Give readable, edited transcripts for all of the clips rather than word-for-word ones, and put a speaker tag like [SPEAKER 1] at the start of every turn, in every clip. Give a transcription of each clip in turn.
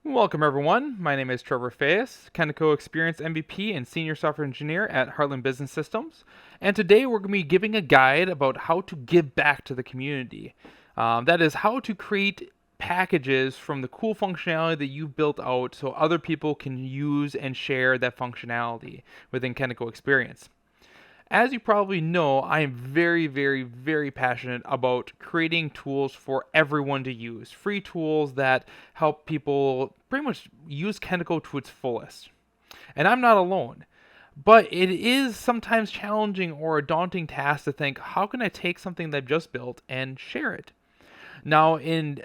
[SPEAKER 1] Welcome everyone, my name is Trevor Fayas, Kentico Experience MVP and Senior Software Engineer at Heartland Business Systems, and today we're going to be giving a guide about how to give back to the community. That is how to create packages from the cool functionality that you've built out so other people can use and share that functionality within Kentico Experience. As you probably know, I am very passionate about creating tools for everyone to use. Free tools that help people pretty much use Kentico to its fullest. And I'm not alone. But it is sometimes challenging or a daunting task to think, how can I take something that I've just built and share it? Now, in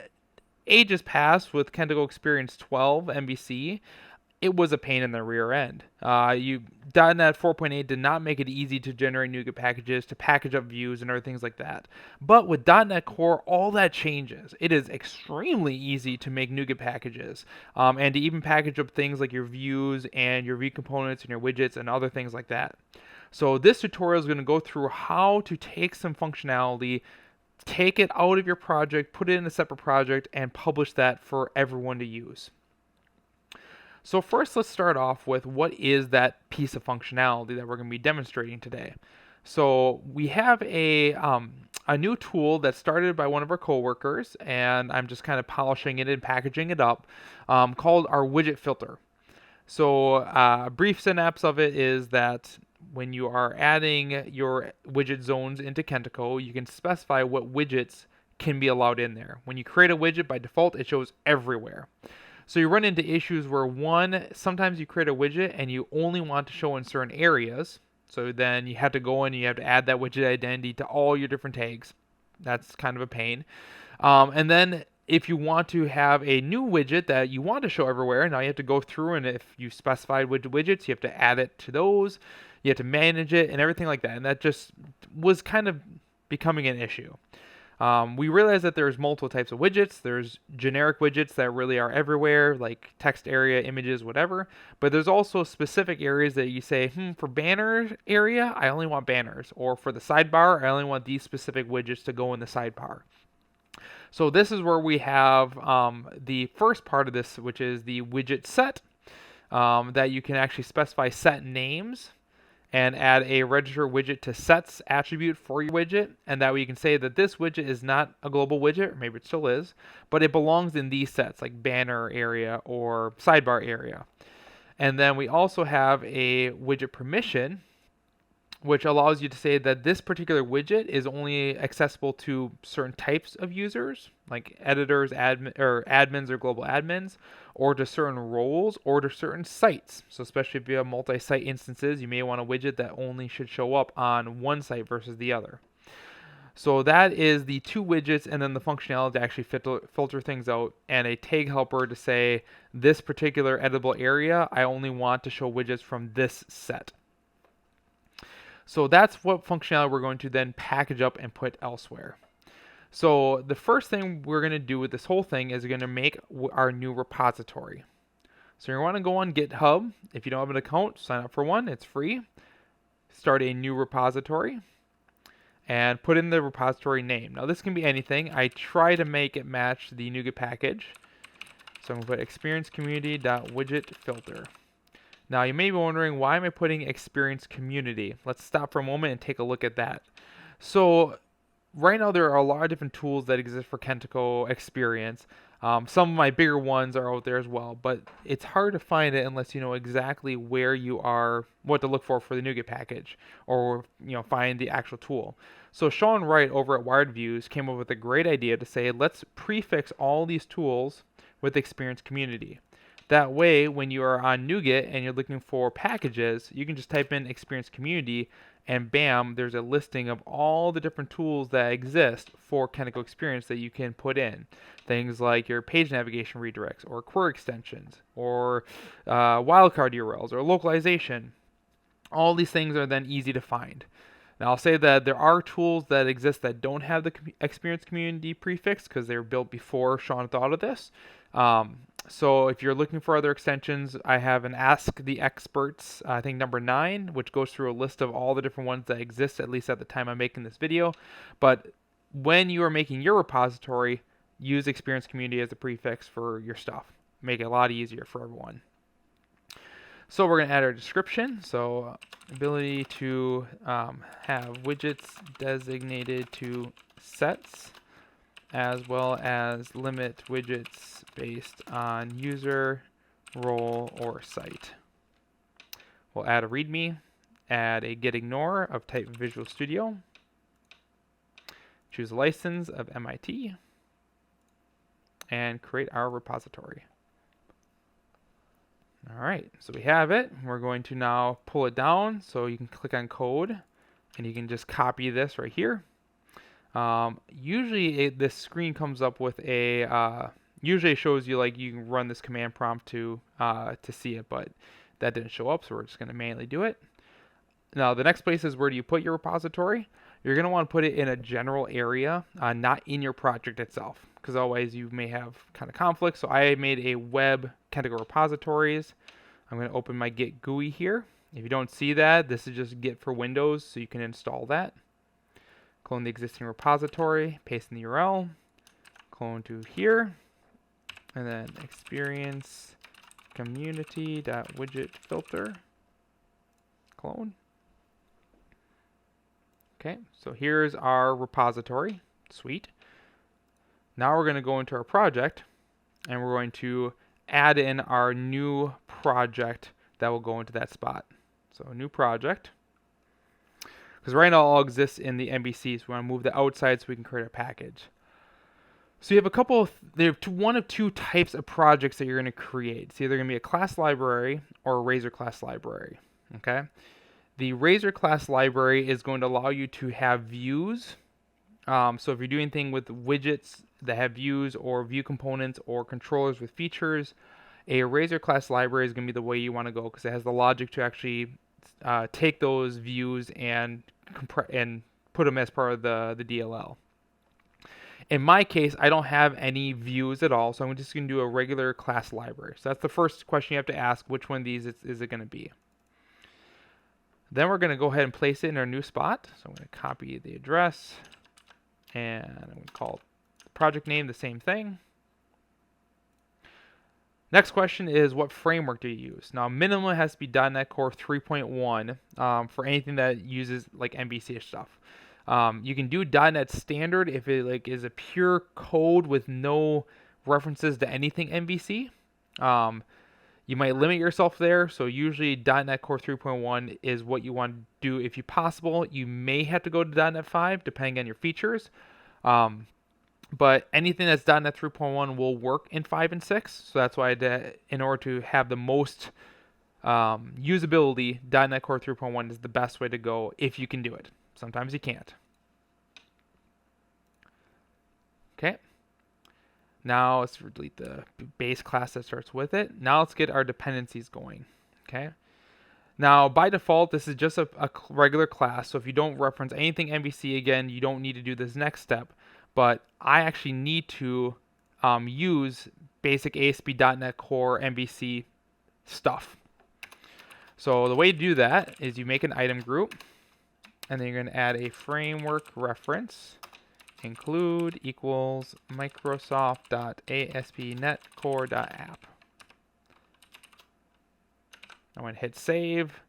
[SPEAKER 1] ages past with Kentico Experience 12 MVC, it was a pain in the rear end. .NET 4.8 did not make it easy to generate NuGet packages, to package up views and other things like that. But with .NET Core, all that changes. It is extremely easy to make NuGet packages, and to even package up things like your views and your view components and your widgets and other things like that. So this tutorial is going to go through how to take some functionality, take it out of your project, put it in a separate project, and publish that for everyone to use. So first, let's start off with what is that piece of functionality that we're going to be demonstrating today. So we have a new tool that started by one of our coworkers, and I'm just kind of polishing it and packaging it up, called our Widget Filter. So a brief synapse of it is that when you are adding your widget zones into Kentico, you can specify what widgets can be allowed in there. When you create a widget, by default, it shows everywhere. So you run into issues where sometimes you create a widget and you only want to show in certain areas. So then you have to go in and you have to add that widget identity to all your different tags. That's kind of a pain. And then if you want to have a new widget that you want to show everywhere, now you have to go through, and if you specified widgets, you have to add it to those. You have to manage it and everything like that. And that just was kind of becoming an issue. We realize that there's multiple types of widgets. There's generic widgets that really are everywhere, like text area, images, whatever. But there's also specific areas that you say, for banner area, I only want banners. Or for the sidebar, I only want these specific widgets to go in the sidebar. So this is where we have the first part of this, which is the widget set, that you can actually specify set names and add a register widget to sets attribute for your widget, and that way you can say that this widget is not a global widget, or maybe it still is, but it belongs in these sets like banner area or sidebar area. And then we also have a widget permission, which allows you to say that this particular widget is only accessible to certain types of users, like editors, admins or global admins, or to certain roles, or to certain sites. So especially if you have multi-site instances, you may want a widget that only should show up on one site versus the other. So that is the two widgets, and then the functionality to actually filter things out, and a tag helper to say this particular editable area, I only want to show widgets from this set. So that's what functionality we're going to then package up and put elsewhere. So the first thing we're going to do with this whole thing is we're going to make our new repository. So you want to go on GitHub. If you don't have an account, sign up for one. It's free. Start a new repository and put in the repository name. Now this can be anything. I try to make it match the NuGet package. So I'm going to put experiencecommunity.widgetfilter. Now you may be wondering, why am I putting experience community? Let's stop for a moment and take a look at that. So right now there are a lot of different tools that exist for Kentico Experience. Some of my bigger ones are out there as well, but it's hard to find it unless you know exactly where you are, what to look for the NuGet package, or find the actual tool. So Sean Wright over at Wired Views came up with a great idea to say, let's prefix all these tools with experience community. That way, when you are on NuGet and you're looking for packages, you can just type in Experience Community, and bam, there's a listing of all the different tools that exist for Kentico Experience that you can put in. Things like your page navigation redirects, or query extensions, or wildcard URLs, or localization. All these things are then easy to find. Now I'll say that there are tools that exist that don't have the Experience Community prefix because they were built before Sean thought of this. So if you're looking for other extensions, I have an Ask the Experts, I think number 9, which goes through a list of all the different ones that exist, at least at the time I'm making this video. But when you are making your repository, use Experience Community as a prefix for your stuff. make it a lot easier for everyone. So we're going to add our description. So ability to have widgets designated to sets, as well as limit widgets based on user, role, or site. We'll add a Readme, add a getIgnore of type Visual Studio, choose a license of MIT, and create our repository. All right, so we have it. We're going to now pull it down, so you can click on code, and you can just copy this right here. Usually this screen comes up with a, usually it shows you like you can run this command prompt to see it, but that didn't show up, so we're just going to manually do it. Now the next place is where do you put your repository? You're going to want to put it in a general area, not in your project itself, because otherwise you may have kind of conflict. So I made a web Kentico repositories. I'm going to open my Git GUI here. If you don't see that, this is just Git for Windows, so you can install that. Clone the existing repository, paste in the URL, clone to here, and then experience community.widget filter, clone. Okay, so here's our repository. Sweet. Now we're going to go into our project, and we're going to add in our new project that will go into that spot. So new project. Because right now it all exists in the MVC, so we want to move that outside so we can create a package. So you have a couple of, one of two types of projects that you're going to create. It's either going to be a class library or a Razor class library. Okay. The Razor class library is going to allow you to have views. So if you're doing anything with widgets that have views or view components or controllers with features, a Razor class library is going to be the way you want to go because it has the logic to actually take those views and put them as part of the DLL. In my case, I don't have any views at all, so I'm just going to do a regular class library. So that's the first question you have to ask, which one of these is it going to be? Then we're going to go ahead and place it in our new spot. So I'm going to copy the address, and I'm going to call the project name the same thing. Next question is, what framework do you use? Now, minimum has to be .NET Core 3.1 for anything that uses like MVC stuff. You can do .NET Standard if it is a pure code with no references to anything MVC. You might limit yourself there, so usually .NET Core 3.1 is what you want to do if you possible. You may have to go to .NET 5 depending on your features. But anything that's .NET 3.1 will work in 5 and 6. So that's why in order to have the most usability, .NET Core 3.1 is the best way to go if you can do it. Sometimes you can't. Okay. Now let's delete the base class that starts with it. Now let's get our dependencies going. Okay. Now by default, this is just a regular class. So if you don't reference anything MVC again, you don't need to do this next step. But I actually need to use basic ASP.NET Core MVC stuff. So the way to do that is you make an item group, and then you're going to add a framework reference, include equals Microsoft.ASP.NET Core.app. I'm going to hit save.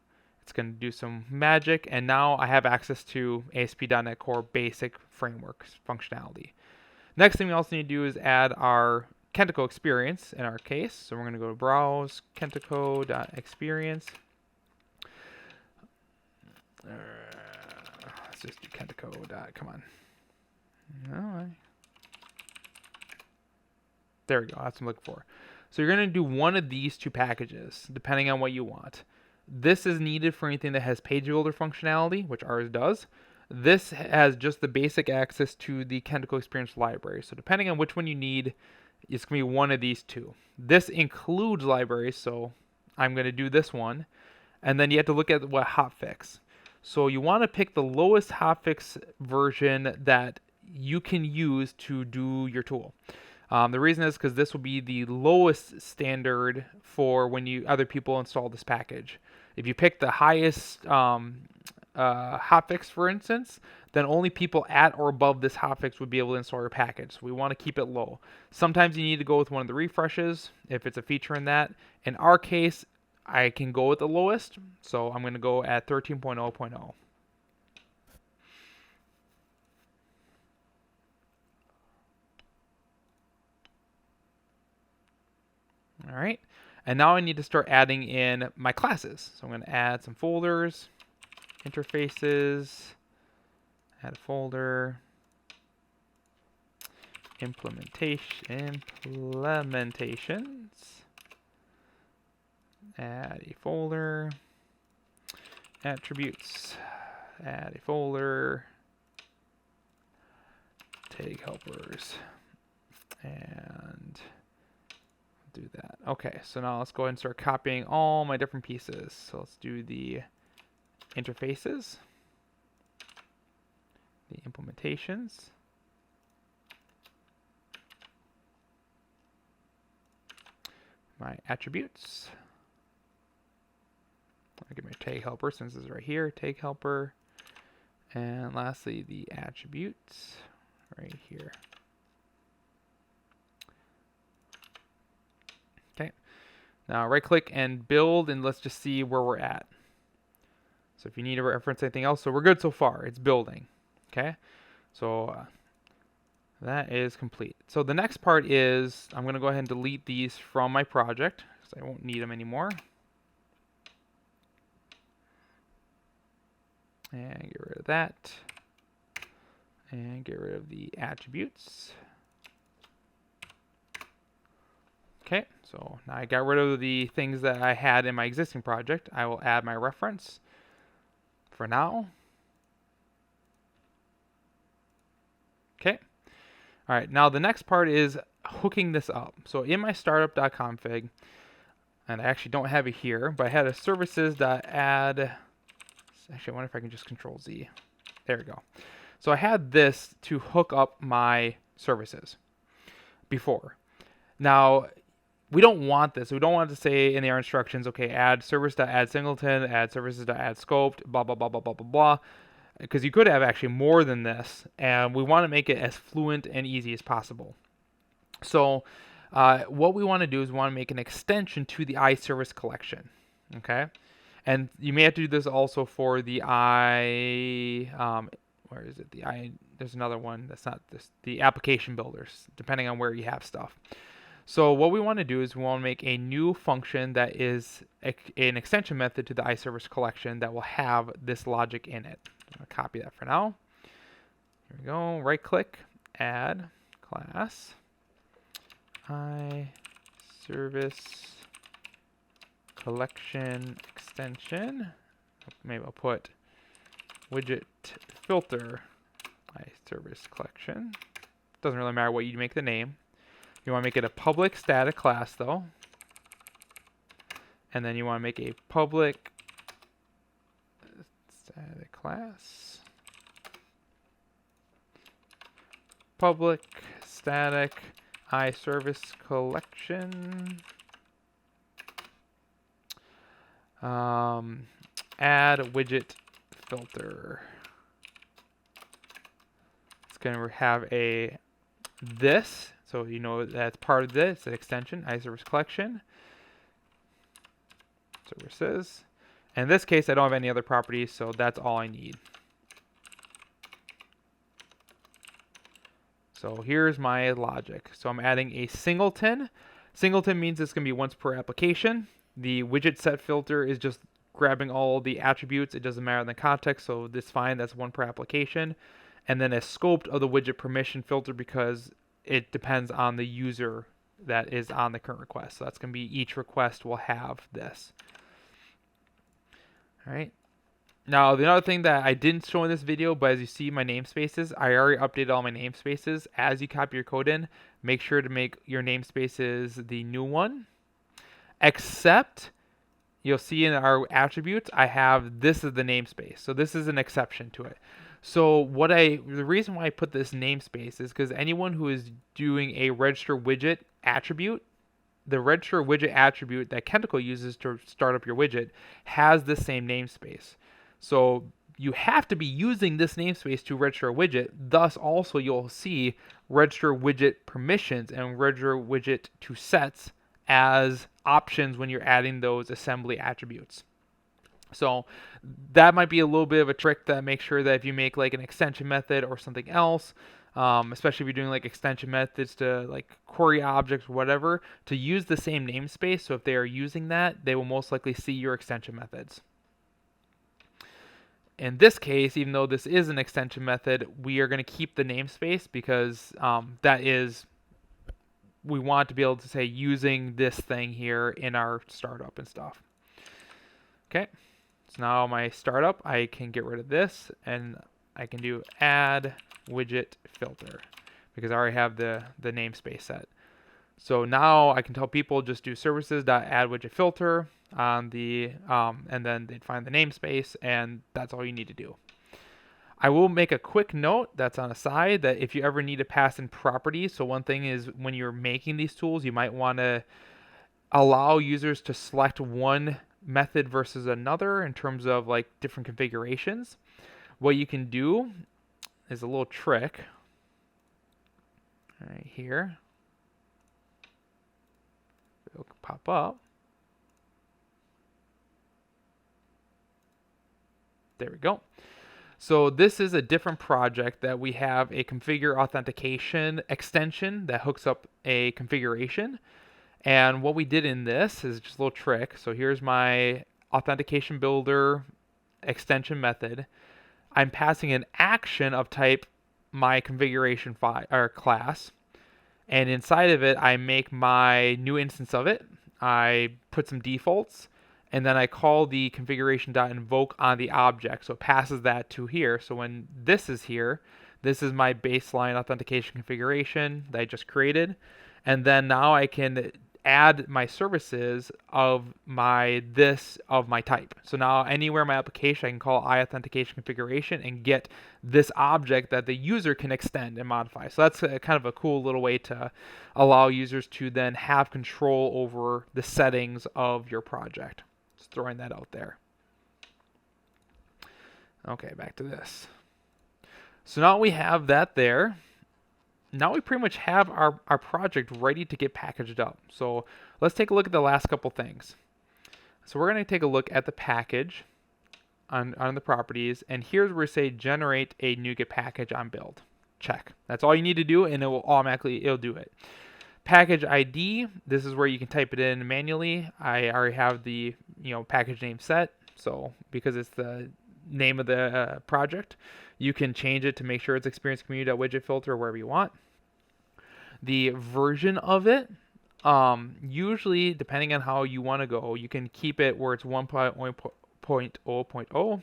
[SPEAKER 1] It's going to do some magic, and now I have access to ASP.NET Core basic framework functionality. Next thing we also need to do is add our Kentico Experience in our case. So we're going to go to Browse, Kentico.Experience. Let's just do Kentico. Come on. No, there we go. That's what I'm looking for. So you're going to do one of these two packages, depending on what you want. This is needed for anything that has page builder functionality, which ours does. This has just the basic access to the Kentico Experience library. So depending on which one you need, it's going to be one of these two. This includes libraries, so I'm going to do this one. And then you have to look at what hotfix. So you want to pick the lowest hotfix version that you can use to do your tool. The reason is because this will be the lowest standard for when other people install this package. If you pick the highest hotfix, for instance, then only people at or above this hotfix would be able to install your package. So we want to keep it low. Sometimes you need to go with one of the refreshes if it's a feature in that. In our case, I can go with the lowest, so I'm going to go at 13.0.0. All right, and now I need to start adding in my classes. So I'm going to add some folders, interfaces, add a folder, implementations, add a folder, attributes, add a folder, tag helpers, and do that. Okay, so now let's go ahead and start copying all my different pieces. So let's do the interfaces, the implementations, my attributes. I'll get my tag helper since it's right here, tag helper. And lastly, the attributes right here. Okay. Now right click and build, and let's just see where we're at. So if you need to reference anything else, so we're good so far. It's building. Okay. So that is complete. So the next part is I'm going to go ahead and delete these from my project because I won't need them anymore. And get rid of that. And get rid of the attributes. Okay, so now I got rid of the things that I had in my existing project. I will add my reference for now. Okay. All right, now the next part is hooking this up. So in my startup.config, and I actually don't have it here, but I had a services.add. Actually, I wonder if I can just Control Z. There we go. So I had this to hook up my services before. Now, we don't want this. We don't want to say in our instructions, okay, add service.add singleton, add services.add scoped, blah, blah, blah, blah, blah, blah, blah. Because you could have actually more than this, and we want to make it as fluent and easy as possible. So what we want to do is we want to make an extension to the iService collection, okay? And you may have to do this also for the where is it? There's another one that's not this, the application builders, depending on where you have stuff. So what we want to do is we want to make a new function that is an extension method to the iService collection that will have this logic in it. I'm going to copy that for now. Here we go. Right click, add class, iService collection extension. Maybe I'll put Widget Filter iService collection. Doesn't really matter what you make the name. You want to make it a public static class though. And then you want to make a public static class. Public static iService collection. Add widget filter. It's going to have this, so you know that's part of this, an extension, iService collection, services. And in this case, I don't have any other properties, so that's all I need. So here's my logic. So I'm adding a singleton. Singleton means it's going to be once per application. The widget set filter is just grabbing all the attributes. It doesn't matter in the context, so this fine. That's one per application. And then a scoped of the widget permission filter because it depends on the user that is on the current request. So that's going to be each request will have this. All right. Now, the other thing that I didn't show in this video, but as you see my namespaces, I already updated all my namespaces. As you copy your code in, make sure to make your namespaces the new one. Except, you'll see in our attributes, I have this is the namespace. So this is an exception to it. So the reason why I put this namespace is because anyone who is doing a register widget attribute, the register widget attribute that Kentico uses to start up your widget has the same namespace. So you have to be using this namespace to register a widget. Thus, also you'll see register widget permissions and register widget to sets as options when you're adding those assembly attributes. So that might be a little bit of a trick to make sure that if you make like an extension method or something else, especially if you're doing like extension methods to like query objects or whatever, to use the same namespace. So if they are using that, they will most likely see your extension methods. In this case, even though this is an extension method, we are going to keep the namespace because we want to be able to say using this thing here in our startup and stuff. Okay, so now my startup, I can get rid of this and I can do add widget filter because I already have the namespace set. So now I can tell people just do services.add widget filter on the and then they'd find the namespace, and that's all you need to do. I will make a quick note that's on the side that if you ever need to pass in properties, so one thing is when you're making these tools, you might want to allow users to select one method versus another in terms of like different configurations. What you can do is a little trick right here. It'll pop up. There we go. So this is a different project that we have a configure authentication extension that hooks up a configuration. And what we did in this is just a little trick. So here's my authentication builder extension method. I'm passing an action of type my configuration file or class. And inside of it, I make my new instance of it. I put some defaults. And then I call the configuration.invoke on the object. So it passes that to here. So when this is here, this is my baseline authentication configuration that I just created. And then now I can add my services of my type. So now anywhere in my application, I can call iAuthentication configuration and get this object that the user can extend and modify. So that's kind of a cool little way to allow users to then have control over the settings of your project. Just throwing that out there. Okay, back to this. So now we have that there. Now we pretty much have our project ready to get packaged up. So let's take a look at the last couple things. So we're going to take a look at the package on the properties, and here's where we say generate a NuGet package on build. Check. That's all you need to do, and it'll do it. Package ID, this is where you can type it in manually. I already have the package name set, so because it's the name of the project, you can change it to make sure it's experience community.widget filter or wherever you want. The version of it, usually depending on how you want to go, you can keep it where it's 1.0.0.0.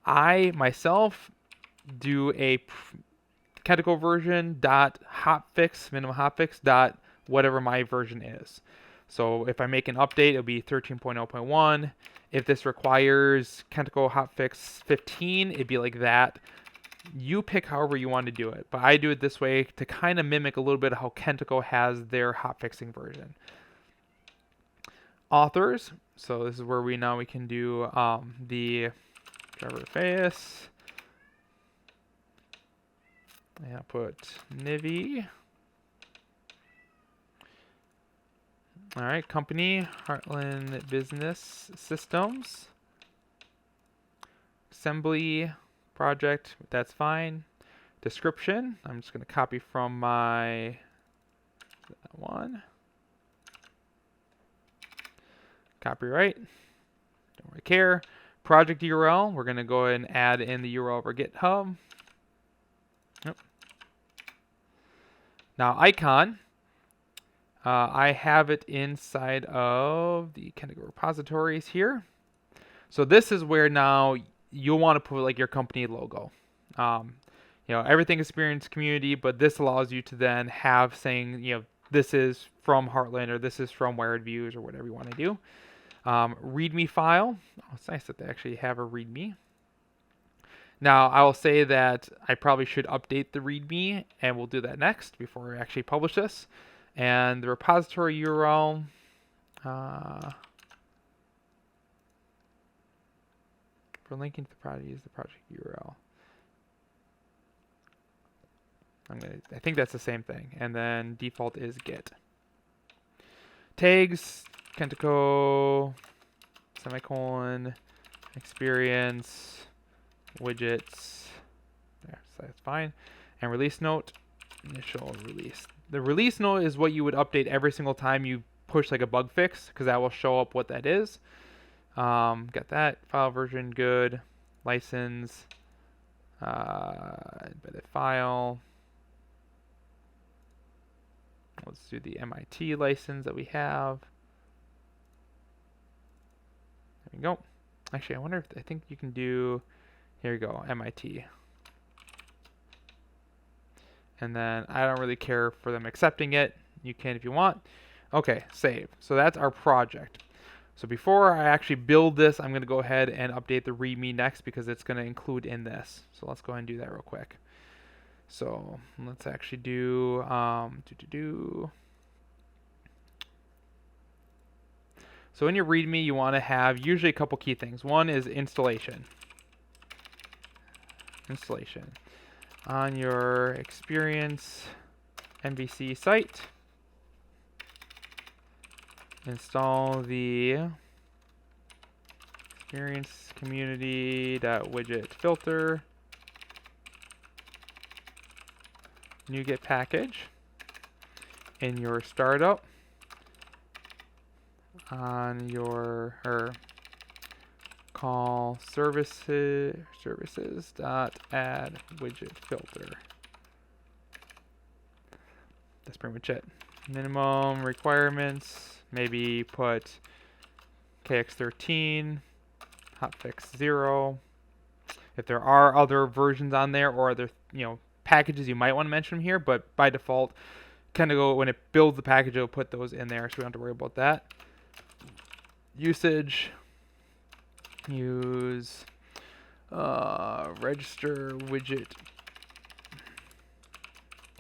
[SPEAKER 1] I myself do a Kentico version .hotfix, minimum hotfix dot whatever my version is. So if I make an update, it'll be 13.0.1. If this requires Kentico hotfix 15, it'd be like that. You pick however you want to do it, but I do it this way to kind of mimic a little bit of how Kentico has their hotfixing version. Authors, so this is where we can do the Trevor Fayas. Yeah, put Nivi. All right, company, Heartland Business Systems. Assembly, project, that's fine. Description, I'm just going to copy from that one. Copyright, don't really care. Project URL, we're going to go ahead and add in the URL of our GitHub. Yep. Now icon, I have it inside of the Kentico repositories here. So this is where now you'll want to put like your company logo. Everything experience community, but this allows you to then have saying, this is from Heartland or this is from Wired Views or whatever you want to do. Readme file. Oh, it's nice that they actually have a Readme. Now, I will say that I probably should update the Readme, and we'll do that next before I actually publish this. And the repository URL, For linking to the project, use the project URL. I think that's the same thing. And then default is Git. Tags, Kentico, semicolon, experience, widgets. There, so that's fine. And release note, initial release. The release note is what you would update every single time you push like a bug fix, because that will show up what that is. Got that. File version, good. License, embedded file. Let's do the MIT license that we have. There we go. Actually, I wonder if, I think you can do, here we go, MIT. And then I don't really care for them accepting it. You can if you want. Okay, save. So that's our project. So before I actually build this, I'm going to go ahead and update the README next because it's going to include in this. So let's go ahead and do that real quick. So let's actually do, So in your README, you want to have usually a couple key things. One is installation. Installation. On your Experience MVC site, install the Experience community.widget filter NuGet package in your startup on your call services dot add widget filter. That's pretty much it. Minimum requirements, maybe put KX13, hotfix 0. If there are other versions on there or other packages you might want to mention here, but by default, Kentico, when it builds the package, it'll put those in there, so we don't have to worry about that. Usage, use register widget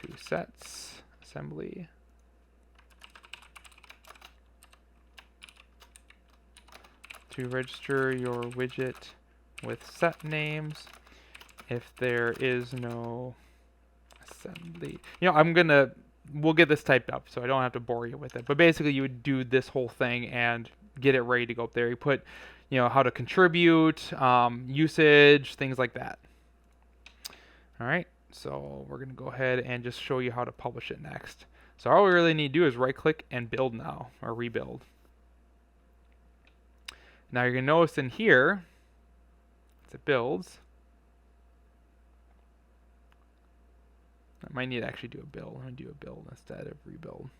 [SPEAKER 1] to sets assembly. To register your widget with set names. If there is no assembly, we'll get this typed up so I don't have to bore you with it. But basically, you would do this whole thing and get it ready to go up there. You put, how to contribute, usage, things like that. All right, so we're gonna go ahead and just show you how to publish it next. So all we really need to do is right-click and build now, or rebuild. Now you're gonna notice in here, as it builds, I might need to actually do a build. I'm gonna do a build instead of rebuild.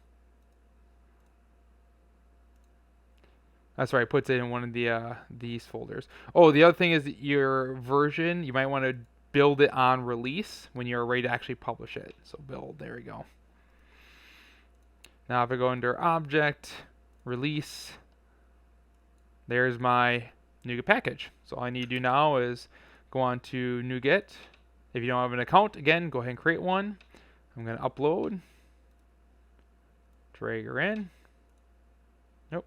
[SPEAKER 1] That's right, it puts it in one of the these folders. Oh, the other thing is your version, you might want to build it on release when you're ready to actually publish it. So build, there we go. Now if I go under object, release, there's my NuGet package. So all I need to do now is go on to NuGet. If you don't have an account, again, go ahead and create one. I'm going to upload, drag her in. Nope.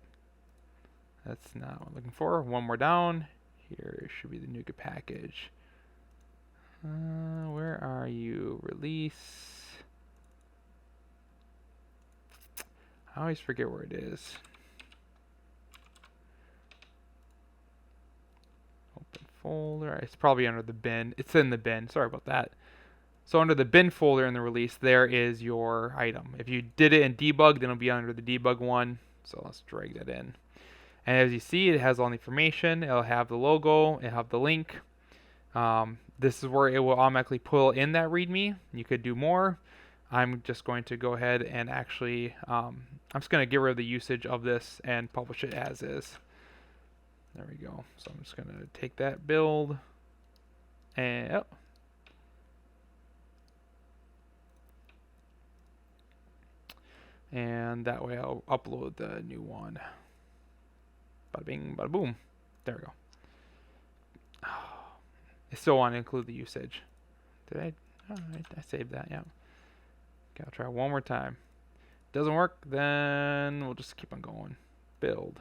[SPEAKER 1] That's not what I'm looking for. One more down. Here should be the NuGet package. Where are you? Release. I always forget where it is. Open folder. It's probably under the bin. It's in the bin. Sorry about that. So under the bin folder in the release, there is your item. If you did it in debug, then it'll be under the debug one. So let's drag that in. And as you see, it has all the information. It'll have the logo. It'll have the link. This is where it will automatically pull in that README. You could do more. I'm just going to go ahead and actually, I'm just going to get rid of the usage of this and publish it as is. There we go. So I'm just going to take that build and and that way I'll upload the new one. Bada bing, bada boom. There we go. I still want to include the usage. Did I? Oh, I saved that, yeah. Okay, I'll try one more time. Doesn't work, then we'll just keep on going. Build.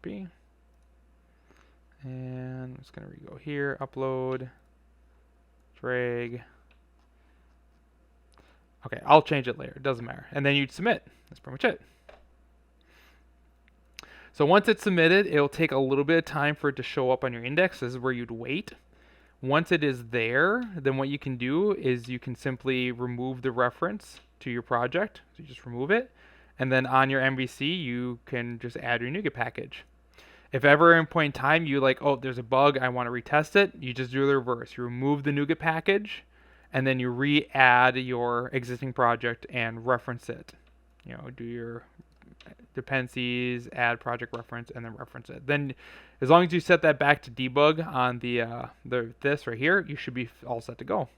[SPEAKER 1] copy. And I'm just going to go here, upload, drag. Okay, I'll change it later. It doesn't matter. And then you'd submit. That's pretty much it. So once it's submitted, it'll take a little bit of time for it to show up on your index. This is where you'd wait. Once it is there, then what you can do is you can simply remove the reference to your project. So you just remove it. And then on your MVC, you can just add your NuGet package. If ever at a point in time you like, oh, there's a bug, I want to retest it, you just do the reverse. You remove the NuGet package, and then you re-add your existing project and reference it. You know, do your dependencies, add project reference, and then reference it. Then, as long as you set that back to debug on this right here, you should be all set to go.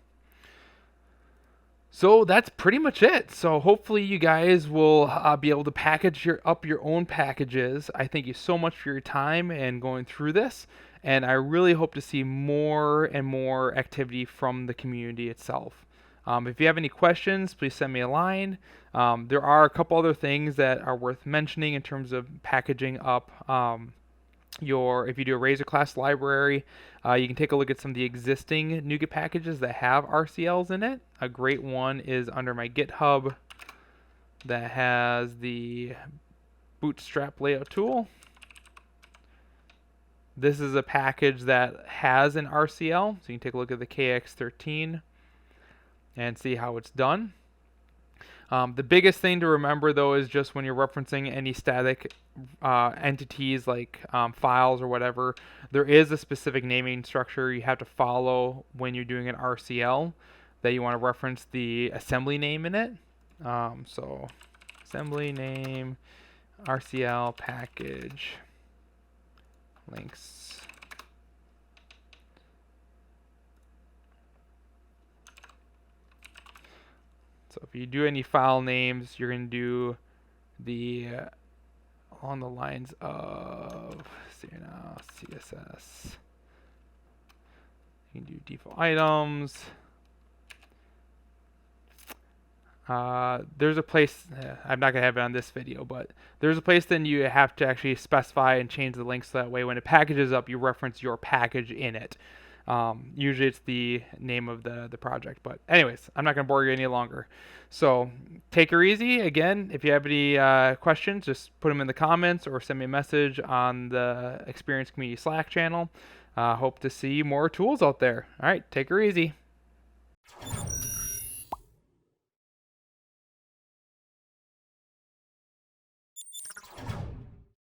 [SPEAKER 1] So that's pretty much it. So hopefully you guys will be able to package up your own packages. I thank you so much for your time and going through this. And I really hope to see more and more activity from the community itself. If you have any questions, please send me a line. There are a couple other things that are worth mentioning in terms of packaging up if you do a Razor class library, you can take a look at some of the existing NuGet packages that have RCLs in it. A great one is under my GitHub that has the Bootstrap layout tool. This is a package that has an RCL, so you can take a look at the KX13 and see how it's done. The biggest thing to remember, though, is just when you're referencing any static entities like files or whatever, there is a specific naming structure you have to follow when you're doing an RCL, that you want to reference the assembly name in it. So assembly name, RCL package, links. So if you do any file names, you're going to do the on the lines of CSS. You can do default items. There's a place, I'm not going to have it on this video, but there's a place then you have to actually specify and change the links so that way when it packages up, you reference your package in it. Usually it's the name of the project. But anyways, I'm not going to bore you any longer. So take her easy. Again, if you have any questions, just put them in the comments or send me a message on the Experience Community Slack channel. Hope to see more tools out there. All right, take her easy.